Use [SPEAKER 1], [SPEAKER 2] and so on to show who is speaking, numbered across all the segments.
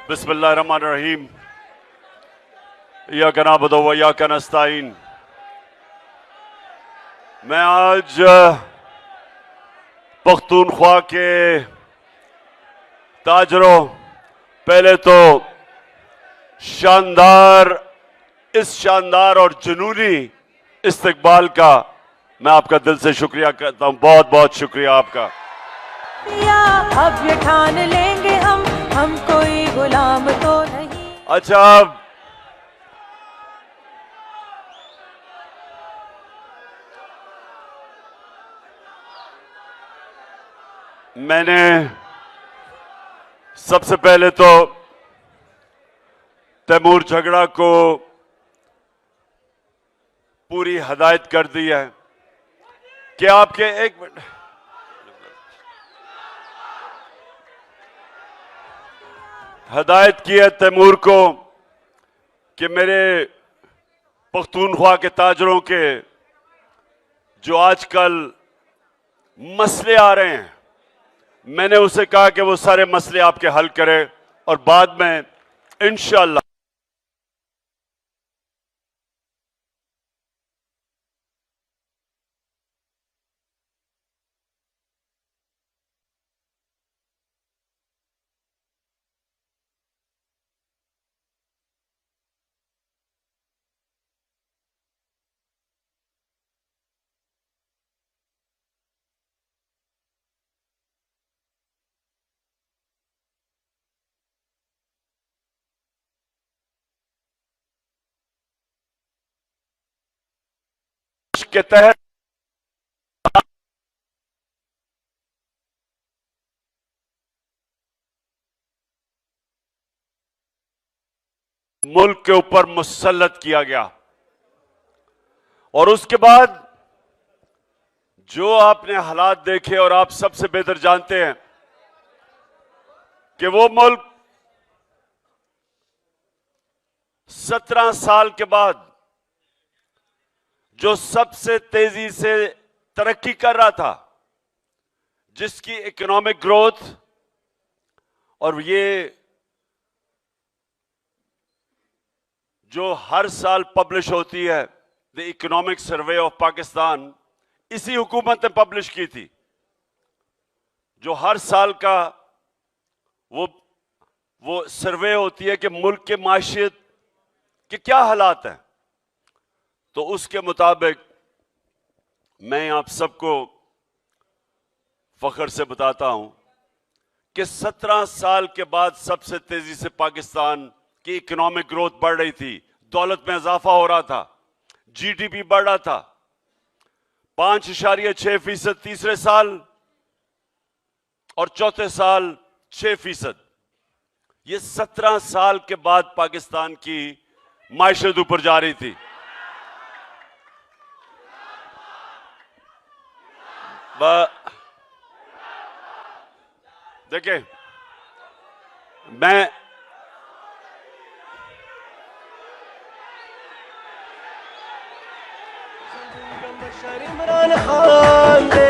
[SPEAKER 1] बिस्मिल्लाहिर्रहमानिर्रहीम। इय्याका नअबुदु व इय्याका नस्तईन। मैं आज पख्तूनख्वा के ताजरों, पहले तो इस शानदार और जुनूनी इस्तकबाल का मैं आपका दिल से शुक्रिया करता हूं। बहुत बहुत शुक्रिया आपका।
[SPEAKER 2] अब ये ठान लेंगे हम कोई गुलाम तो नहीं।
[SPEAKER 1] अच्छा, मैंने सबसे पहले तो तैमूर झगड़ा को पूरी हदायत कर दी है कि आपके एक मिनट हदायत की है तैमूर को कि मेरे पख्तूनख्वा के ताजरों के जो आजकल मसले आ रहे हैं, मैंने उसे कहा कि वो सारे मसले आपके हल करे और बाद में इंशाअल्लाह के तहत मुल्क के ऊपर मुसल्लत किया गया और उसके बाद जो आपने हालात देखे और आप सबसे बेहतर जानते हैं कि वो मुल्क 17 साल के बाद जो सबसे तेजी से तरक्की कर रहा था, जिसकी इकोनॉमिक ग्रोथ, और ये जो हर साल पब्लिश होती है the economic survey of Pakistan, इसी हुकूमत ने पब्लिश की थी, जो हर साल का वो सर्वे होती है कि मुल्क के माशियत के क्या हालात हैं। तो उसके मुताबिक मैं आप सबको फख्र से बताता हूं कि 17 साल के बाद सबसे तेजी से पाकिस्तान की इकोनॉमिक ग्रोथ बढ़ रही थी, दौलत में इजाफा हो रहा था, जीडीपी बढ़ रहा था 5.6% तीसरे साल और चौथे साल 6%। ये 17 साल के बाद पाकिस्तान की माइशत ऊपर जा रही थी। देखिए, मैं
[SPEAKER 3] इमरान खान दे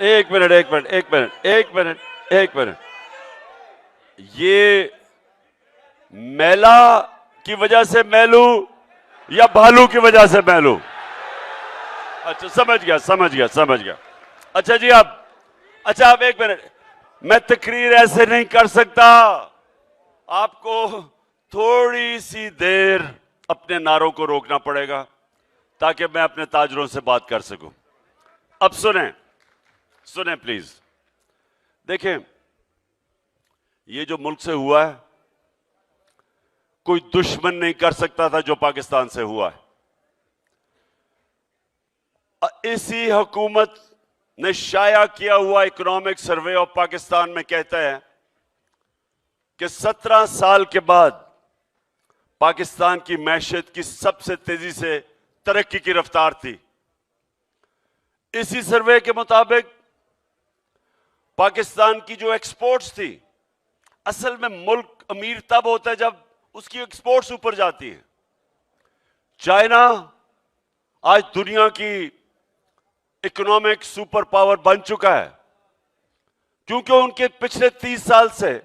[SPEAKER 1] एक मिनट। ये मैला की वजह से मैलू या भालू की वजह से मैलू? अच्छा, समझ गया। अच्छा जी, आप एक मिनट, मैं तकरीर ऐसे नहीं कर सकता। आपको थोड़ी सी देर अपने नारों को रोकना पड़ेगा ताकि मैं अपने ताजरों से बात कर सकूं। अब सुने प्लीज। देखें, ये जो मुल्क से हुआ है, कोई दुश्मन नहीं कर सकता था जो पाकिस्तान से हुआ है। इसी हुकूमत ने शाया किया हुआ इकोनॉमिक सर्वे ऑफ पाकिस्तान में कहता है कि 17 साल के बाद पाकिस्तान की मैशत की सबसे तेजी से तरक्की की रफ्तार थी। इसी सर्वे के मुताबिक पाकिस्तान की जो एक्सपोर्ट्स थी, असल में मुल्क अमीर तब होता है जब उसकी एक्सपोर्ट्स ऊपर जाती है। चाइना आज दुनिया की इकोनॉमिक सुपर पावर बन चुका है क्योंकि उनके पिछले 30 साल से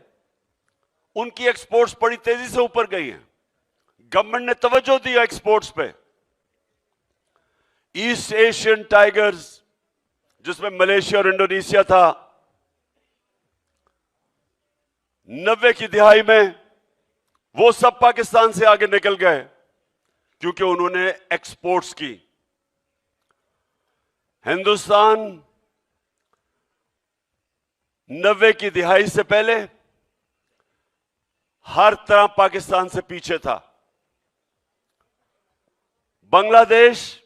[SPEAKER 1] उनकी एक्सपोर्ट्स बड़ी तेजी से ऊपर गई हैं। गवर्नमेंट ने तवज्जो दिया एक्सपोर्ट्स पे। ईस्ट एशियन टाइगर्स, जिसमें मलेशिया और इंडोनेशिया था, 90 की दिहाई में वो सब पाकिस्तान से आगे निकल गए क्योंकि उन्होंने एक्सपोर्ट्स की। हिंदुस्तान 90 की दिहाई से पहले हर तरह पाकिस्तान से पीछे था। बांग्लादेश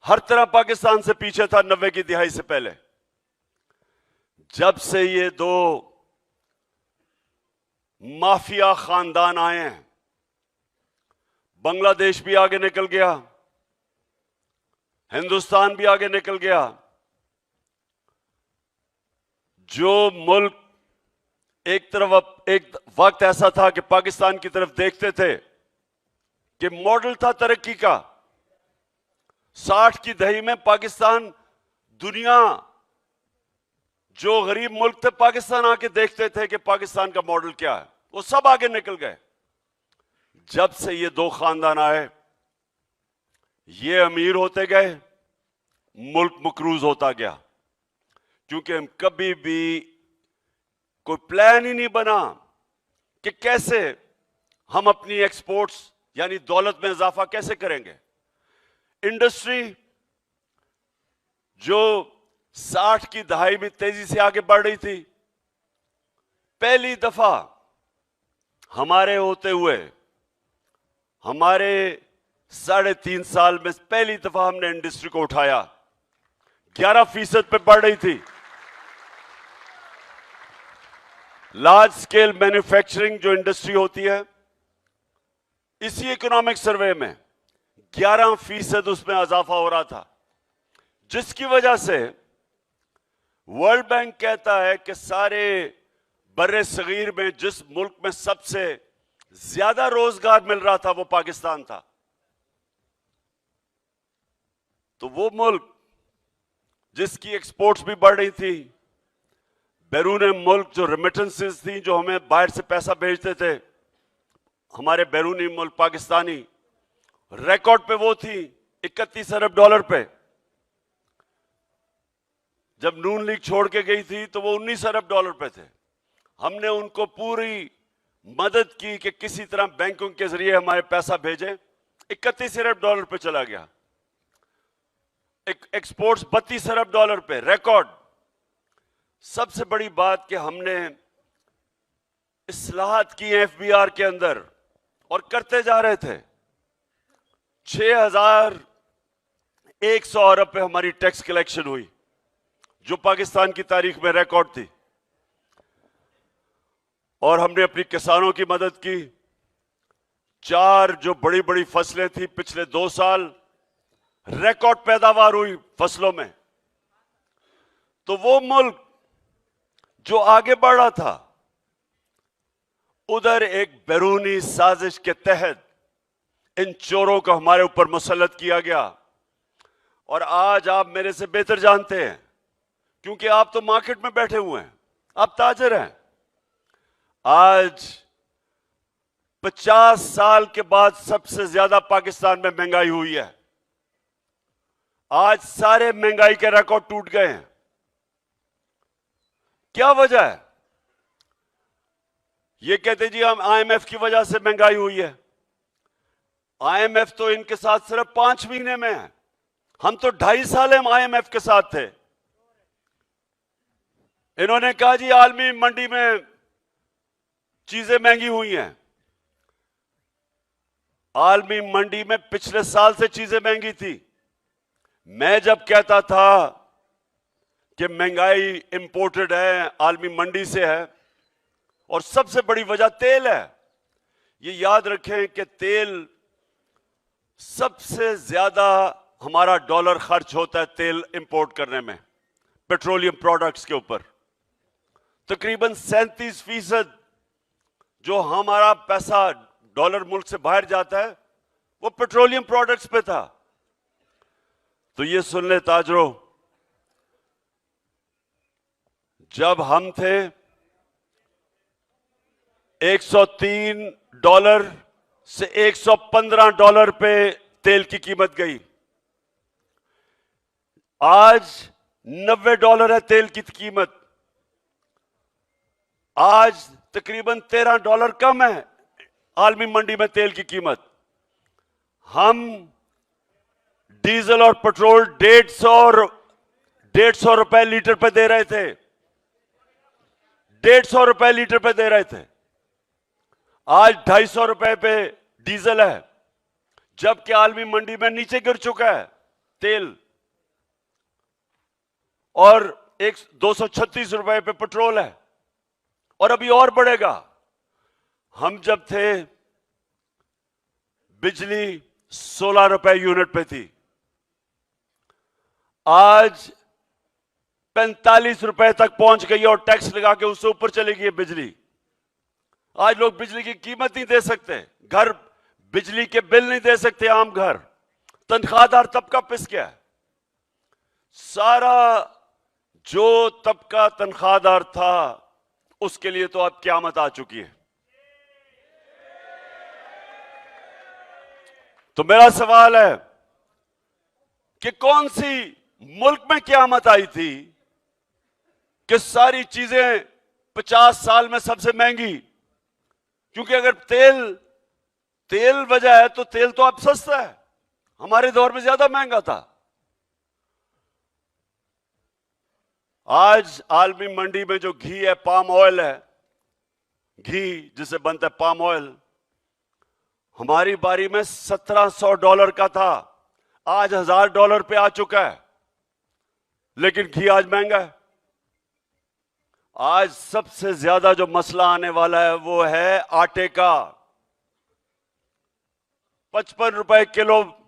[SPEAKER 1] हर तरह पाकिस्तान से पीछे था 90 की दिहाई से पहले। जब से ये दो माफिया खानदान आए हैं, बांग्लादेश भी आगे निकल गया, हिंदुस्तान भी आगे निकल गया। जो मुल्क एक वक्त ऐसा था कि पाकिस्तान की तरफ देखते थे कि मॉडल था तरक्की का, 60 की दहाई में पाकिस्तान, दुनिया जो गरीब मुल्क थे पाकिस्तान आके देखते थे कि पाकिस्तान का मॉडल क्या है, वो सब आगे निकल गए। जब से ये दो खानदान आए, ये अमीर होते गए, मुल्क मकरूज होता गया क्योंकि हम कभी भी कोई प्लान ही नहीं बना कि कैसे हम अपनी एक्सपोर्ट्स यानी दौलत में इजाफा कैसे करेंगे। इंडस्ट्री जो 60 की दहाई में तेजी से आगे बढ़ रही थी, पहली दफा हमारे होते हुए, हमारे 3.5 साल में पहली दफा हमने इंडस्ट्री को उठाया। 11% पे बढ़ रही थी। लार्ज स्केल मैन्युफैक्चरिंग जो इंडस्ट्री होती है, इसी इकोनॉमिक सर्वे में 11% उसमें इजाफा हो रहा था, जिसकी वजह से वर्ल्ड बैंक कहता है कि सारे बर्रे सगीर में जिस मुल्क में सबसे ज्यादा रोजगार मिल रहा था वो पाकिस्तान था। तो वो मुल्क जिसकी एक्सपोर्ट्स भी बढ़ रही थी, बैरून मुल्क जो रेमिटेंसेस थी, जो हमें बाहर से पैसा भेजते थे, हमारे बैरूनी मुल्क पाकिस्तानी रिकॉर्ड पे वो थी 31 अरब डॉलर पे। जब नून लीग छोड़ के गई थी तो वो 19 अरब डॉलर पे थे। हमने उनको पूरी मदद की कि किसी तरह बैंकों के जरिए हमारे पैसा भेजें। 31 अरब डॉलर पे चला गया। एक्सपोर्ट्स 32 अरब डॉलर पे, रिकॉर्ड। सबसे बड़ी बात कि हमने इस्लाहत की एफबीआर के अंदर और करते जा रहे थे। 6,100 अरब पे हमारी टैक्स कलेक्शन हुई, जो पाकिस्तान की तारीख में रिकॉर्ड थी। और हमने अपनी किसानों की मदद की। 4 जो बड़ी बड़ी फसलें थी, पिछले 2 साल रिकॉर्ड पैदावार हुई फसलों में। तो वो मुल्क जो आगे बढ़ रहा था, उधर एक बैरूनी साजिश के तहत इन चोरों को हमारे ऊपर मुसल्लत किया गया। और आज आप मेरे से बेहतर जानते हैं, क्योंकि आप तो मार्केट में बैठे हुए हैं, आप ताजर हैं। आज 50 साल के बाद सबसे ज्यादा पाकिस्तान में महंगाई हुई है। आज सारे महंगाई के रिकॉर्ड टूट गए हैं। क्या वजह है? ये कहते जी हम आईएमएफ की वजह से महंगाई हुई है। आईएमएफ तो इनके साथ सिर्फ 5 महीने में है। हम तो 2.5 साल हम आईएमएफ के साथ थे। इन्होंने कहा जी आलमी मंडी में चीजें महंगी हुई हैं। आलमी मंडी में पिछले साल से चीजें महंगी थी। मैं जब कहता था कि महंगाई इंपोर्टेड है, आलमी मंडी से है, और सबसे बड़ी वजह तेल है। ये याद रखें कि तेल सबसे ज्यादा हमारा डॉलर खर्च होता है तेल इंपोर्ट करने में, पेट्रोलियम प्रोडक्ट्स के ऊपर। तकरीबन 37% जो हमारा पैसा डॉलर मुल्क से बाहर जाता है वो पेट्रोलियम प्रोडक्ट्स पे था। तो ये सुन ले ताजरों, जब हम थे $103 से $115 पे तेल की कीमत गई। आज $90 है तेल की कीमत। आज तकरीबन $13 कम है आलमी मंडी में तेल की कीमत। हम डीजल और पेट्रोल 150 रुपए लीटर पे दे रहे थे, 150 रुपए लीटर पे दे रहे थे। आज 250 रुपए पे डीजल है, जबकि आलमी मंडी में नीचे गिर चुका है तेल, और 236 रुपए पे पेट्रोल है, और अभी और बढ़ेगा। हम जब थे बिजली 16 रुपए यूनिट पे थी, आज 45 रुपए तक पहुंच गई और टैक्स लगा के उससे ऊपर चली गई है बिजली। आज लोग बिजली की कीमत नहीं दे सकते, घर बिजली के बिल नहीं दे सकते। आम घर, तनख्वाहदार तबका पिस गया है। सारा जो तबका तनख्वाहदार था उसके लिए तो अब क़यामत आ चुकी है। तो मेरा सवाल है कि कौन सी मुल्क में क़यामत आई थी कि सारी चीजें 50 साल में सबसे महंगी? क्योंकि अगर तेल वजह है तो तेल तो अब सस्ता है, हमारे दौर में ज्यादा महंगा था। आज आलमी मंडी में जो घी है, पाम ऑयल है, घी जिसे बनता है पाम ऑयल, हमारी बारी में $1700 का था, आज $1000 पे आ चुका है। लेकिन घी आज महंगा है। आज सबसे ज्यादा जो मसला आने वाला है वो है आटे का। 55 रुपए किलो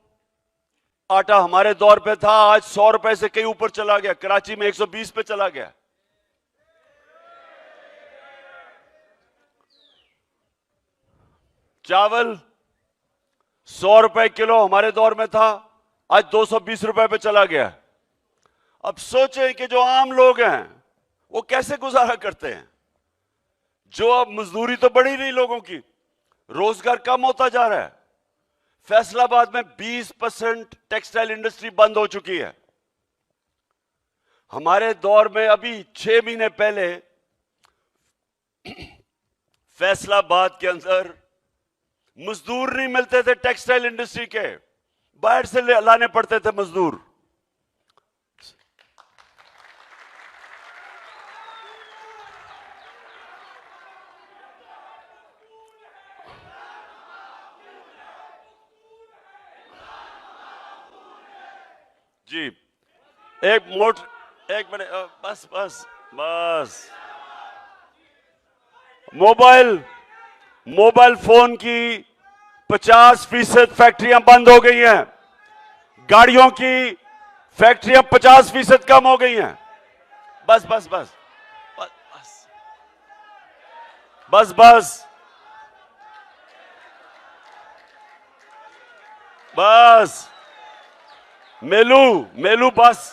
[SPEAKER 1] आटा हमारे दौर पे था, आज 100 रुपए से कहीं ऊपर चला गया। कराची में 120 पे चला गया। चावल 100 रुपए किलो हमारे दौर में था, आज 220 रुपए पे चला गया। अब सोचें कि जो आम लोग हैं वो कैसे गुजारा करते हैं। जो अब मजदूरी तो बढ़ी नहीं लोगों की, रोजगार कम होता जा रहा है। फैसलाबाद में 20% टेक्सटाइल इंडस्ट्री बंद हो चुकी है। हमारे दौर में अभी 6 महीने पहले फैसलाबाद के अंदर मजदूर नहीं मिलते थे टेक्सटाइल इंडस्ट्री के, बाहर से लाने पड़ते थे मजदूर। जी एक मिनट, बस मोबाइल फोन की 50% फैक्ट्रियां बंद हो गई हैं। गाड़ियों की फैक्ट्रियां 50% कम हो गई हैं। बस बस बस बस बस बस बस मेलू बस।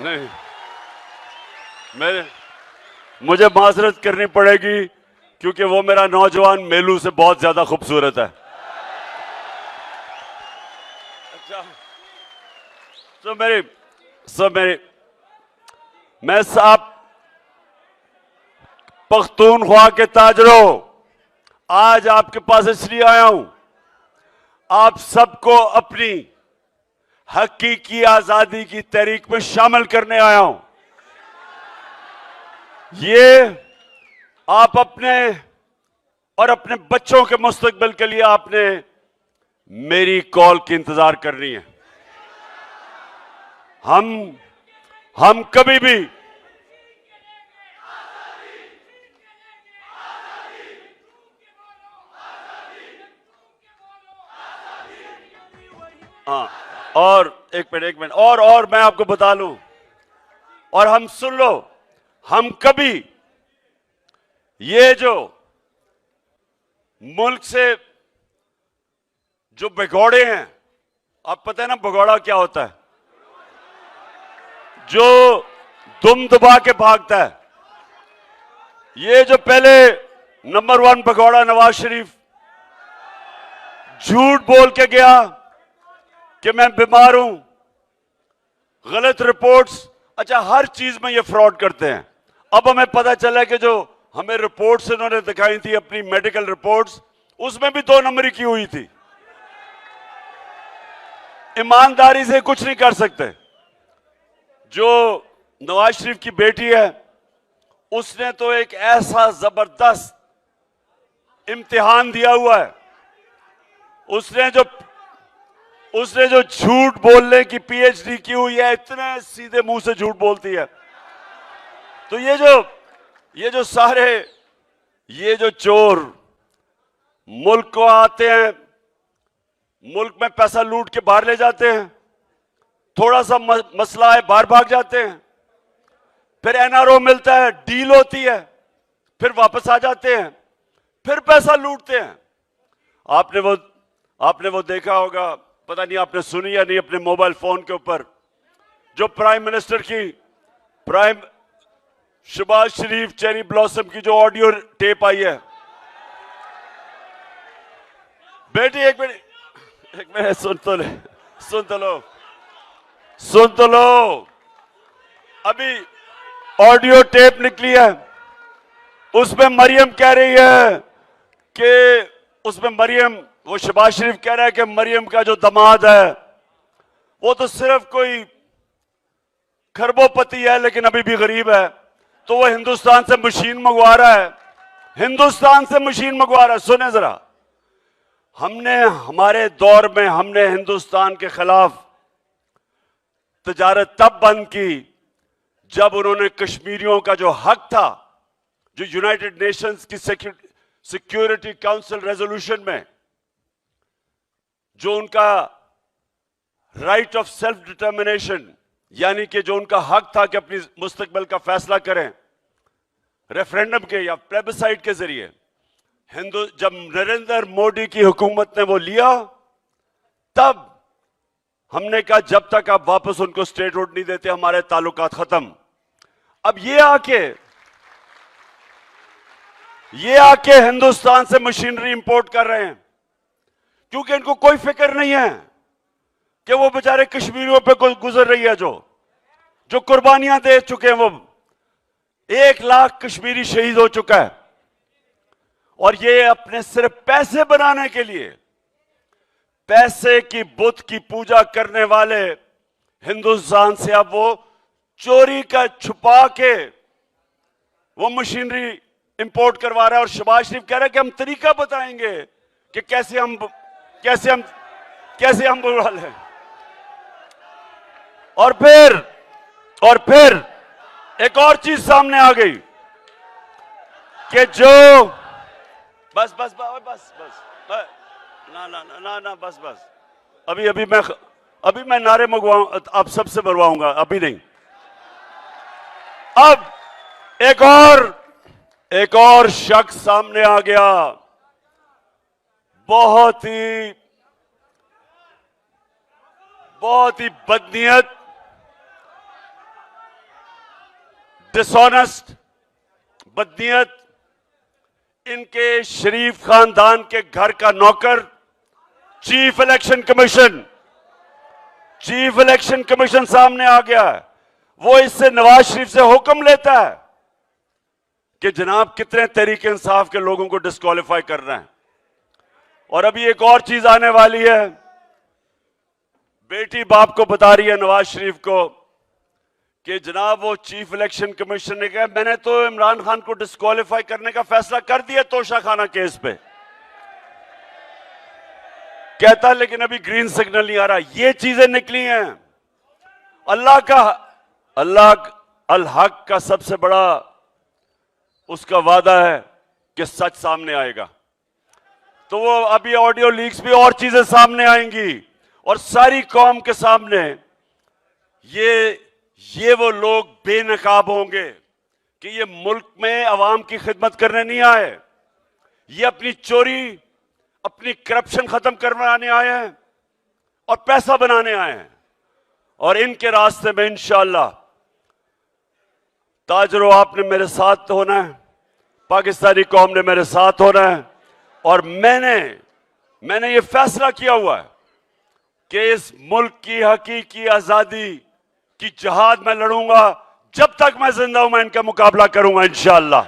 [SPEAKER 1] नहीं, मुझे माजरत करनी पड़ेगी क्योंकि वो मेरा नौजवान मेलू से बहुत ज्यादा खूबसूरत है। अच्छा, मैं साहब पख्तूनख्वा के ताजरों, आज आपके पास इसलिए आया हूं, आप सबको अपनी हकीकी आजादी की तहरीक में शामिल करने आया हूं। ये आप अपने और अपने बच्चों के मुस्तकबिल के लिए आपने मेरी कॉल की इंतजार करनी है। हम कभी भी हाँ, और एक मिनट और मैं आपको बता लूं, और हम सुन लो, हम कभी ये जो मुल्क से जो भगौड़े हैं, आप पता है ना भगौड़ा क्या होता है, जो दुम दबा के भागता है। ये जो पहले नंबर 1 भगौड़ा नवाज शरीफ झूठ बोल के गया कि मैं बीमार हूं, गलत रिपोर्ट्स, अच्छा हर चीज में ये फ्रॉड करते हैं। अब हमें पता चला कि जो हमें रिपोर्ट्स इन्होंने दिखाई थी, अपनी मेडिकल रिपोर्ट्स, उसमें भी 2 नंबरी की हुई थी। ईमानदारी से कुछ नहीं कर सकते। जो नवाज शरीफ की बेटी है, उसने तो एक ऐसा जबरदस्त इम्तिहान दिया हुआ है। उसने जो झूठ बोलने की पीएचडी की हुई है, इतने सीधे मुंह से झूठ बोलती है। तो ये जो सारे ये जो चोर मुल्क को आते हैं, मुल्क में पैसा लूट के बाहर ले जाते हैं, थोड़ा सा मसला है बाहर भाग जाते हैं, फिर एनआरओ मिलता है, डील होती है, फिर वापस आ जाते हैं, फिर पैसा लूटते हैं। आपने वो देखा होगा, पता नहीं आपने सुनी या नहीं, अपने मोबाइल फोन के ऊपर जो प्राइम मिनिस्टर की शहबाज शरीफ चेरी ब्लॉसम की जो ऑडियो टेप आई है। बेटी एक मिनट सुन तो लो। अभी ऑडियो टेप निकली है, उसमें मरियम कह रही है कि वो शहबाज शरीफ कह रहा है कि मरियम का जो दामाद है वो तो सिर्फ कोई खरबोपति है, लेकिन अभी भी गरीब है, तो वो हिंदुस्तान से मशीन मंगवा रहा है। सुने जरा, हमारे दौर में हमने हिंदुस्तान के खिलाफ तजारत तब बंद की जब उन्होंने कश्मीरियों का जो हक था, जो यूनाइटेड नेशंस की सिक्योरिटी काउंसिल रेजोल्यूशन में जो उनका राइट ऑफ सेल्फ डिटर्मिनेशन, यानी कि जो उनका हक था कि अपनी मुस्तकबिल का फैसला करें रेफरेंडम के या प्लेबिसाइट के जरिए, जब नरेंद्र मोदी की हुकूमत ने वो लिया, तब हमने कहा जब तक आप वापस उनको स्टेटहुड नहीं देते हमारे ताल्लुकात खत्म। अब ये आके हिंदुस्तान से मशीनरी इंपोर्ट कर रहे हैं, क्योंकि इनको कोई फिक्र नहीं है कि वो बेचारे कश्मीरियों पे कोई गुजर रही है, जो कुर्बानियां दे चुके हैं। वो 1 लाख कश्मीरी शहीद हो चुका है, और ये अपने सिर्फ पैसे बनाने के लिए, पैसे की बुत की पूजा करने वाले हिंदुस्तान से अब वो चोरी का छुपा के वो मशीनरी इंपोर्ट करवा रहा है। और शहबाज शरीफ कह रहा है कि हम तरीका बताएंगे कि कैसे हम बुरा लें। और फिर एक और चीज सामने आ गई कि जो बस अभी मैं नारे मंगवाऊं, आप सबसे मरवाऊंगा, अभी नहीं। अब एक और शख्स सामने आ गया, बहुत ही बदनीयत, डिसऑनेस्ट, बदनीयत, इनके शरीफ खानदान के घर का नौकर चीफ इलेक्शन कमीशन सामने आ गया है। वो इससे नवाज शरीफ से हुक्म लेता है कि जनाब कितने तहरीक इंसाफ के लोगों को डिस्क्वालीफाई कर रहे हैं, और अभी एक और चीज आने वाली है। बेटी बाप को बता रही है नवाज शरीफ को कि जनाब वो चीफ इलेक्शन कमीशन ने कहा मैंने तो इमरान खान को डिस्क्वालीफाई करने का फैसला कर दिया तोशाखाना केस पे। कहता लेकिन अभी ग्रीन सिग्नल नहीं आ रहा। ये चीजें निकली हैं। अल्लाह अल हक का सबसे बड़ा उसका वादा है कि सच सामने आएगा। तो वो अभी ऑडियो लीक्स भी और चीजें सामने आएंगी और सारी कौम के सामने ये वो लोग बेनकाब होंगे कि ये मुल्क में अवाम की खिदमत करने नहीं आए, ये अपनी चोरी अपनी करप्शन खत्म करवाने आए हैं और पैसा बनाने आए हैं। और इनके रास्ते में इंशाअल्लाह ताजरो आपने मेरे साथ होना है, पाकिस्तानी कौम ने मेरे साथ होना है। और मैंने ये फैसला किया हुआ है कि इस मुल्क की हकीकी आजादी की जहाद मैं लड़ूंगा। जब तक मैं जिंदा हूं मैं इनका मुकाबला करूंगा इंशाअल्लाह।